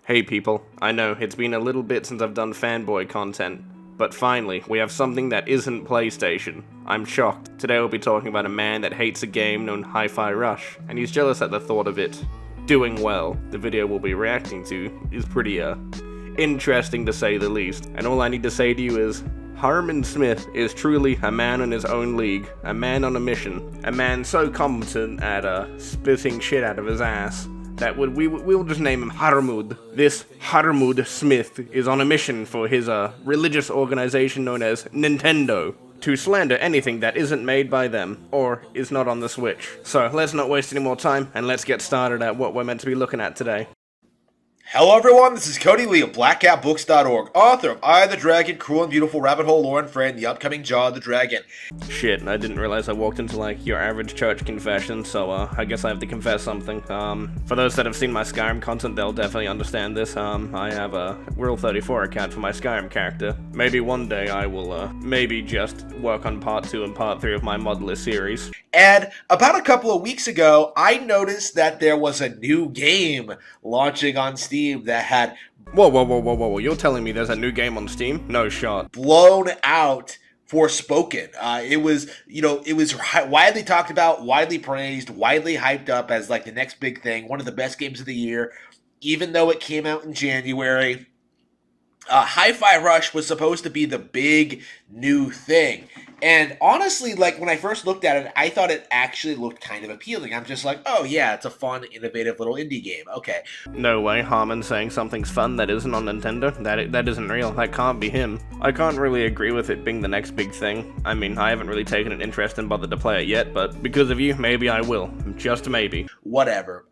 Hey people, I know, it's been a little bit since I've done fanboy content, but finally, we have something that isn't PlayStation. I'm shocked. Today we'll be talking about a man that hates a game known Hi-Fi Rush, and he's jealous at the thought of it doing well. The video we'll be reacting to is pretty, interesting to say the least, and all I need to say to you is, Harman Smith is truly a man in his own league, a man on a mission, a man so competent at, spitting shit out of his ass, that we'll just name him Harmud. This Harmud Smith is on a mission for his religious organization known as Nintendo to slander anything that isn't made by them or is not on the Switch. So let's not waste any more time and let's get started at what we're meant to be looking at today. Hello everyone, this is Cody Lee of BlackCatBooks.org, author of I the Dragon, Cruel and Beautiful Rabbit Hole Lore and Friend, the upcoming Jaw of the Dragon. Shit, I didn't realize I walked into like your average church confession, so I guess I have to confess something. For those that have seen my Skyrim content, they'll definitely understand this. I have a Rule 34 account for my Skyrim character. Maybe one day I will maybe just work on part 2 and part 3 of my Modless series. And about a couple of weeks ago, I noticed that there was a new game launching on Steam that had Whoa, you're telling me there's a new game on Steam? No shot. blown out Forspoken. It was widely talked about, widely praised, widely hyped up as like the next big thing, one of the best games of the year, even though it came out in January. Hi-Fi Rush was supposed to be the big new thing. And honestly, like when I first looked at it, I thought it actually looked kind of appealing. I'm just like, oh yeah, it's a fun, innovative little indie game. Okay. No way, Harman saying something's fun that isn't on Nintendo? That isn't real. That can't be him. I can't really agree with it being the next big thing. I mean, I haven't really taken an interest and bothered to play it yet, but because of you, maybe I will. Just maybe. Whatever.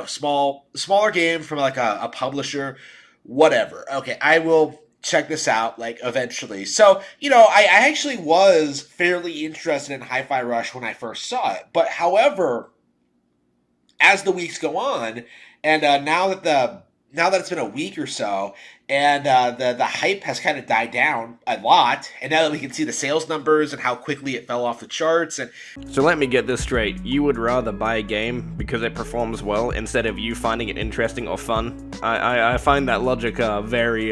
Smaller game from like a publisher. Whatever. Okay, I will check this out, like, eventually. So, I actually was fairly interested in Hi-Fi Rush when I first saw it. But, however, as the weeks go on, and now that it's been a week or so, and the hype has kind of died down a lot, and now that we can see the sales numbers and how quickly it fell off the charts, and So let me get this straight. You would rather buy a game because it performs well instead of you finding it interesting or fun? I find that logic very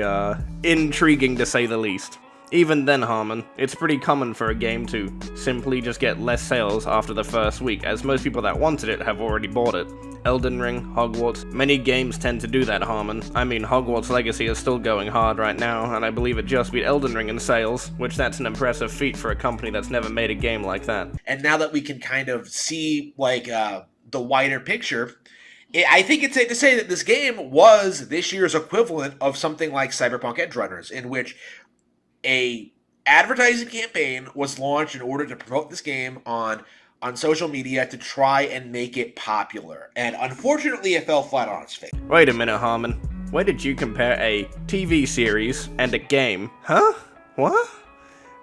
intriguing to say the least. Even then, Harman, it's pretty common for a game to simply just get less sales after the first week, as most people that wanted it have already bought it. Elden Ring, Hogwarts, many games tend to do that, Harman. I mean, Hogwarts Legacy is still going hard right now, and I believe it just beat Elden Ring in sales, which that's an impressive feat for a company that's never made a game like that. and now that we can kind of see, like, the wider picture, I think it's safe to say that this game was this year's equivalent of something like Cyberpunk Edgerunners, in which a advertising campaign was launched in order to promote this game on social media to try and make it popular. And unfortunately, it fell flat on its face. Wait a minute, Harman. Why did you compare a TV series and a game? Huh? What?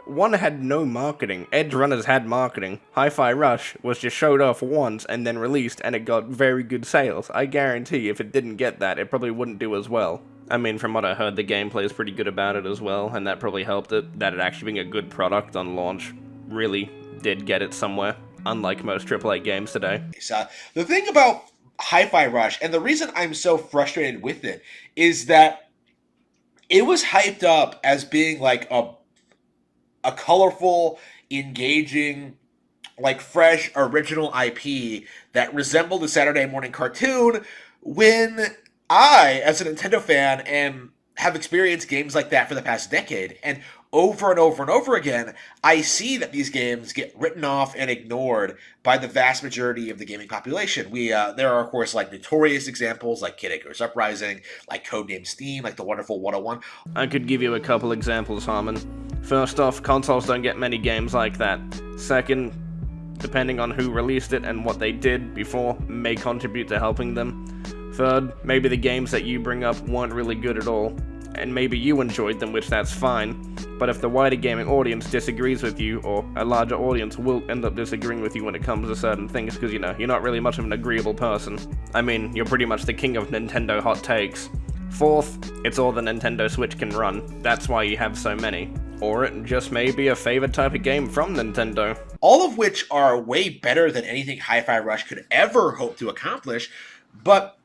One had no marketing. Edgerunners had marketing. Hi-Fi Rush was just showed off once and then released, and it got very good sales. I guarantee if it didn't get that, it probably wouldn't do as well. I mean, from what I heard, the gameplay is pretty good about it as well, and that probably helped it. That it actually being a good product on launch really did get it somewhere, unlike most AAA games today. So the thing about Hi-Fi Rush, and the reason I'm so frustrated with it, is that it was hyped up as being like a colorful, engaging, like fresh, original IP that resembled a Saturday morning cartoon, when I, as a Nintendo fan, have experienced games like that for the past decade, and over and over and over again, I see that these games get written off and ignored by the vast majority of the gaming population. There are, of course, like notorious examples like Kid Icarus Uprising, like Codename Steam, like The Wonderful 101. I could give you a couple examples, Harman. First off, consoles don't get many games like that. Second, depending on who released it and what they did before may contribute to helping them. Third, maybe the games that you bring up weren't really good at all, and maybe you enjoyed them, which that's fine, but if the wider gaming audience disagrees with you, or a larger audience will end up disagreeing with you when it comes to certain things, because, you're not really much of an agreeable person. I mean, you're pretty much the king of Nintendo hot takes. Fourth, it's all the Nintendo Switch can run. That's why you have so many. Or it just may be a favorite type of game from Nintendo. All of which are way better than anything Hi-Fi Rush could ever hope to accomplish, but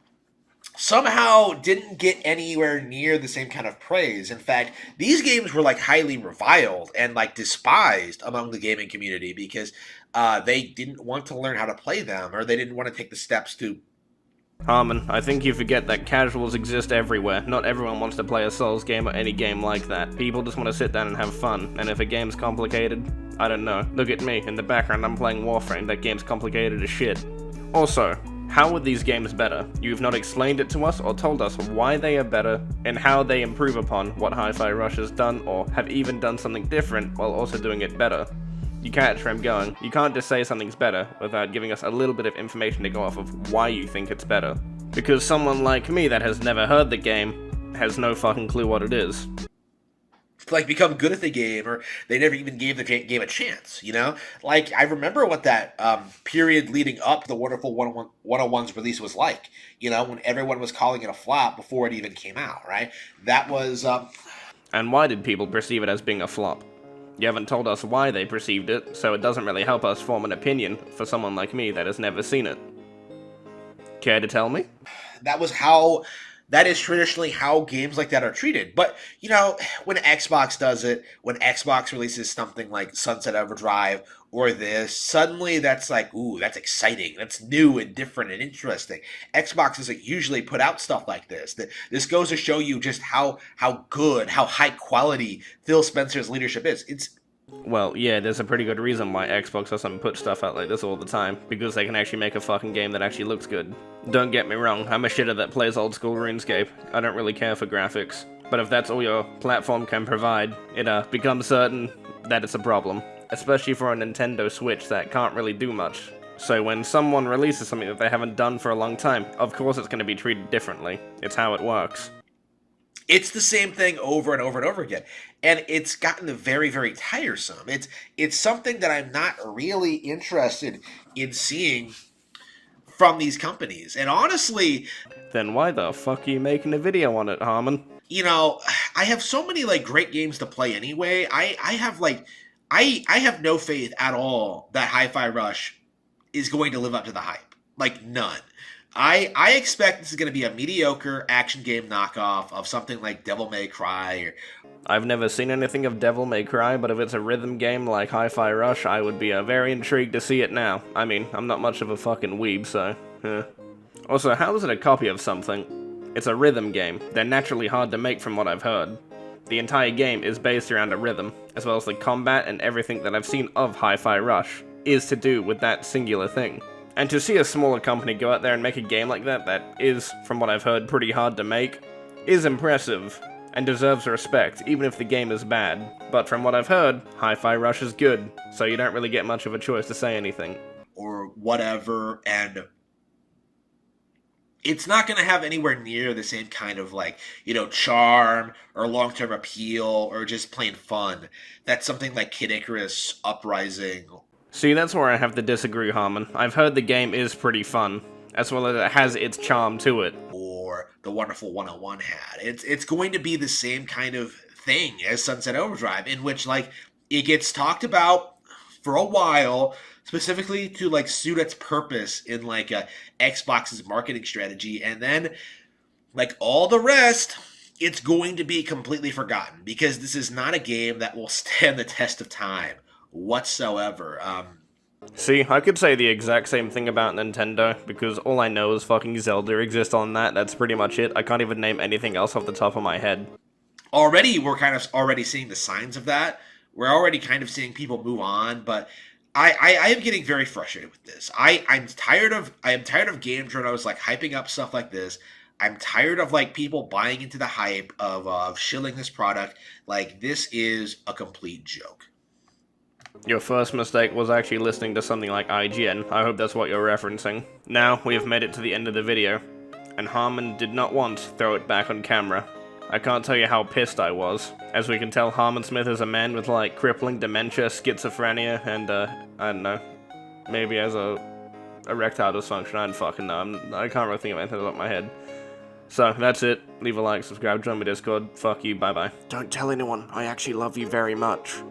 somehow didn't get anywhere near the same kind of praise. In fact, these games were like highly reviled and like despised among the gaming community because they didn't want to learn how to play them, or they didn't want to take the steps to. Harman, I think you forget that casuals exist everywhere. Not everyone wants to play a Souls game or any game like that. People just want to sit down and have fun, and if a game's complicated, I don't know. Look at me, in the background I'm playing Warframe, that game's complicated as shit. Also, how are these games better? You've not explained it to us or told us why they are better and how they improve upon what Hi-Fi Rush has done or have even done something different while also doing it better. You catch where I'm going. You can't just say something's better without giving us a little bit of information to go off of why you think it's better. Because someone like me that has never heard the game has no fucking clue what it is. Like become good at the game, or they never even gave the game a chance, you know? Like, I remember what that period leading up to the Wonderful 101's release was like, you know, when everyone was calling it a flop before it even came out, right? That was And why did people perceive it as being a flop? You haven't told us why they perceived it, so it doesn't really help us form an opinion for someone like me that has never seen it. Care to tell me? that is traditionally how games like that are treated. But, you know, when Xbox does it, when Xbox releases something like Sunset Overdrive or this, suddenly that's like, ooh, that's exciting. That's new and different and interesting. Xbox doesn't usually put out stuff like this. This goes to show you just how good, how high quality Phil Spencer's leadership is. Well, yeah, there's a pretty good reason why Xbox doesn't put stuff out like this all the time, because they can actually make a fucking game that actually looks good. Don't get me wrong, I'm a shitter that plays old school RuneScape. I don't really care for graphics. But if that's all your platform can provide, it becomes certain that it's a problem. Especially for a Nintendo Switch that can't really do much. So when someone releases something that they haven't done for a long time, of course it's going to be treated differently. It's how it works. It's the same thing over and over and over again, and it's gotten very, very tiresome. It's something that I'm not really interested in seeing from these companies. And honestly, Then why the fuck are you making a video on it, Harman? you know, I have so many like great games to play anyway. I have like I have no faith at all that Hi-Fi Rush is going to live up to the hype. Like none. I expect this is going to be a mediocre action game knockoff of something like Devil May Cry. Or I've never seen anything of Devil May Cry, but if it's a rhythm game like Hi-Fi Rush, I would be very intrigued to see it now. I mean, I'm not much of a fucking weeb, so, Also, how is it a copy of something? It's a rhythm game. They're naturally hard to make from what I've heard. The entire game is based around a rhythm, as well as the combat and everything that I've seen of Hi-Fi Rush is to do with that singular thing. And to see a smaller company go out there and make a game like that is, from what I've heard, pretty hard to make, is impressive, and deserves respect, even if the game is bad. But from what I've heard, Hi-Fi Rush is good, so you don't really get much of a choice to say anything. or whatever, and it's not going to have anywhere near the same kind of like, you know, charm or long-term appeal or just plain fun. That's something like Kid Icarus Uprising. See, that's where I have to disagree, Harman. I've heard the game is pretty fun, as well as it has its charm to it. Or the Wonderful 101 had. It's going to be the same kind of thing as Sunset Overdrive, in which like it gets talked about for a while, specifically to like suit its purpose in like Xbox's marketing strategy, and then like all the rest, it's going to be completely forgotten because this is not a game that will stand the test of time whatsoever. See, I could say the exact same thing about Nintendo, because all I know is fucking Zelda exists on that, that's pretty much it. I can't even name anything else off the top of my head. Already, we're kind of already seeing the signs of that. We're already kind of seeing people move on, but I am getting very frustrated with this. I am tired of game journals like hyping up stuff like this. I'm tired of like people buying into the hype of shilling this product. Like this is a complete joke. Your first mistake was actually listening to something like IGN. I hope that's what you're referencing. Now, we have made it to the end of the video, and Harman did not want to throw it back on camera. I can't tell you how pissed I was. As we can tell, Harman Smith is a man with, like, crippling dementia, schizophrenia, and, I don't know, maybe has a erectile dysfunction. I don't fucking know. I can't really think of anything off my head. So, that's it. Leave a like, subscribe, join my Discord. Fuck you, bye-bye. Don't tell anyone. I actually love you very much.